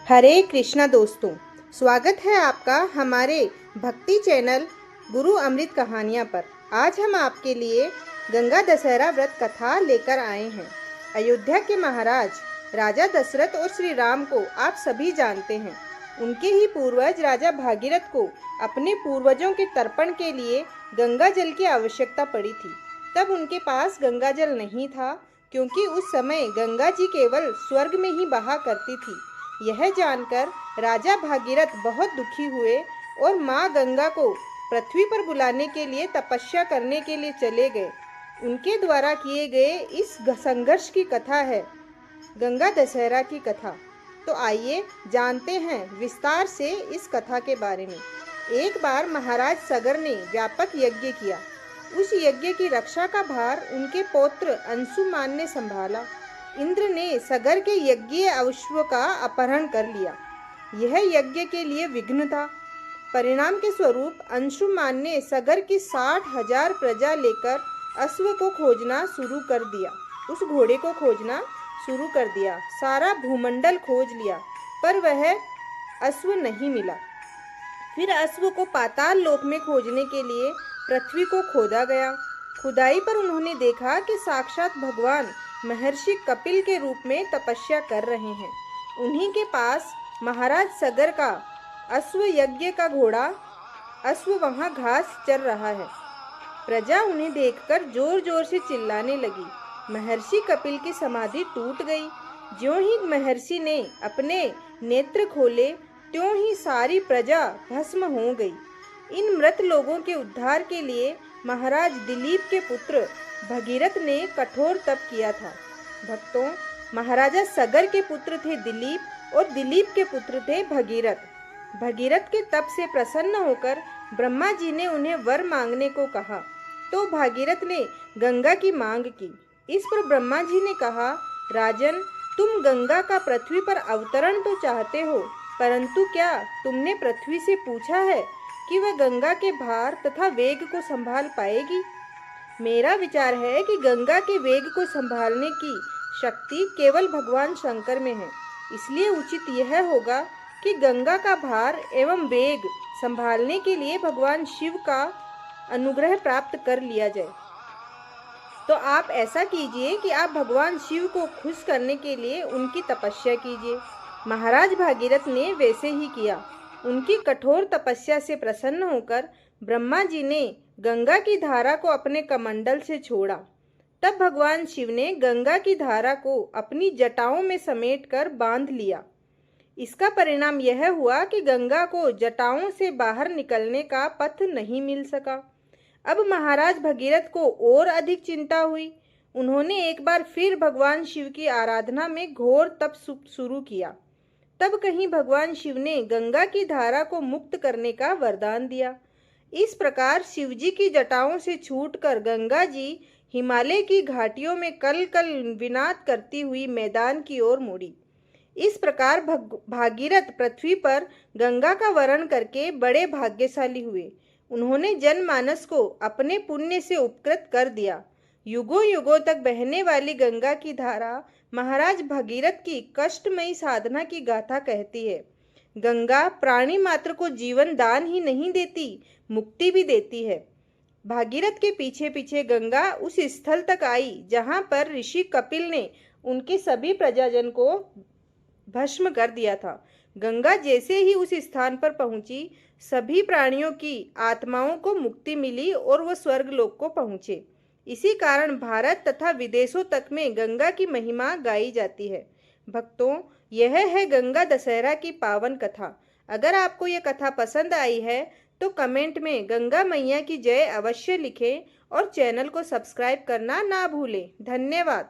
हरे कृष्णा दोस्तों, स्वागत है आपका हमारे भक्ति चैनल गुरु अमृत कहानियाँ पर। आज हम आपके लिए गंगा दशहरा व्रत कथा लेकर आए हैं। अयोध्या के महाराज राजा दशरथ और श्री राम को आप सभी जानते हैं। उनके ही पूर्वज राजा भागीरथ को अपने पूर्वजों के तर्पण के लिए गंगा जल की आवश्यकता पड़ी थी। तब उनके पास गंगा जल नहीं था, क्योंकि उस समय गंगा जी केवल स्वर्ग में ही बहा करती थी। यह जानकर राजा भागीरथ बहुत दुखी हुए और माँ गंगा को पृथ्वी पर बुलाने के लिए तपस्या करने के लिए चले गए। उनके द्वारा किए गए इस संघर्ष की कथा है गंगा दशहरा की कथा। तो आइए जानते हैं विस्तार से इस कथा के बारे में। एक बार महाराज सगर ने व्यापक यज्ञ किया। उस यज्ञ की रक्षा का भार उनके पौत्र अंशुमान ने संभाला। इंद्र ने सगर के यज्ञीय अश्व का अपहरण कर लिया। यह यज्ञ के लिए विघ्न था। परिणाम के स्वरूप अंशुमान ने सगर की 60,000 प्रजा लेकर अश्व को खोजना शुरू कर दिया। उस घोड़े को खोजना शुरू कर दिया। सारा भूमंडल खोज लिया, पर वह अश्व नहीं मिला। फिर अश्व को पाताल लोक में खोजने के लिए पृथ्वी को खोदा गया। खुदाई पर उन्होंने देखा कि साक्षात भगवान महर्षि कपिल के रूप में तपस्या कर रहे हैं। उन्हीं के पास महाराज सगर का अश्व यज्ञ का घोड़ा अश्व वहां घास चर रहा है। प्रजा उन्हें देखकर जोर जोर से चिल्लाने लगी। महर्षि कपिल की समाधि टूट गई। ज्यों ही महर्षि ने अपने नेत्र खोले, त्यों ही सारी प्रजा भस्म हो गई। इन मृत लोगों के उद्धार के लिए महाराज दिलीप के पुत्र भगीरथ ने कठोर तप किया था। भक्तों, महाराजा सगर के पुत्र थे दिलीप और दिलीप के पुत्र थे भगीरथ। भगीरथ के तप से प्रसन्न होकर ब्रह्मा जी ने उन्हें वर मांगने को कहा, तो भागीरथ ने गंगा की मांग की। इस पर ब्रह्मा जी ने कहा, राजन, तुम गंगा का पृथ्वी पर अवतरण तो चाहते हो, परंतु क्या तुमने पृथ्वी से पूछा है कि वह गंगा के भार तथा वेग को संभाल पाएगी? मेरा विचार है कि गंगा के वेग को संभालने की शक्ति केवल भगवान शंकर में है। इसलिए उचित यह होगा कि गंगा का भार एवं वेग संभालने के लिए भगवान शिव का अनुग्रह प्राप्त कर लिया जाए। तो आप ऐसा कीजिए कि आप भगवान शिव को खुश करने के लिए उनकी तपस्या कीजिए। महाराज भागीरथ ने वैसे ही किया। उनकी कठोर तपस्या से प्रसन्न होकर ब्रह्मा जी ने गंगा की धारा को अपने कमंडल से छोड़ा। तब भगवान शिव ने गंगा की धारा को अपनी जटाओं में समेटकर बांध लिया। इसका परिणाम यह हुआ कि गंगा को जटाओं से बाहर निकलने का पथ नहीं मिल सका। अब महाराज भगीरथ को और अधिक चिंता हुई। उन्होंने एक बार फिर भगवान शिव की आराधना में घोर तप शुरू किया। तब कहीं भगवान शिव ने गंगा की धारा को मुक्त करने का वरदान दिया। इस प्रकार शिवजी की जटाओं से छूटकर गंगा जी हिमालय की घाटियों में कल कल विनाद करती हुई मैदान की ओर मुड़ी। इस प्रकार भागीरथ पृथ्वी पर गंगा का वरण करके बड़े भाग्यशाली हुए। उन्होंने जनमानस को अपने पुण्य से उपकृत कर दिया। युगों युगों तक बहने वाली गंगा की धारा महाराज भगीरथ की कष्टमयी साधना की गाथा कहती है। गंगा प्राणी मात्र को जीवन दान ही नहीं देती, मुक्ति भी देती है। भागीरथ के पीछे पीछे गंगा उस स्थल तक आई जहां पर ऋषि कपिल ने उनके सभी प्रजाजन को भस्म कर दिया था। गंगा जैसे ही उस स्थान पर पहुंची, सभी प्राणियों की आत्माओं को मुक्ति मिली और वह स्वर्गलोक को पहुंचे। इसी कारण भारत तथा विदेशों तक में गंगा की महिमा गाई जाती है। भक्तों, यह है गंगा दशहरा की पावन कथा। अगर आपको यह कथा पसंद आई है तो कमेंट में गंगा मैया की जय अवश्य लिखें और चैनल को सब्सक्राइब करना ना भूलें। धन्यवाद।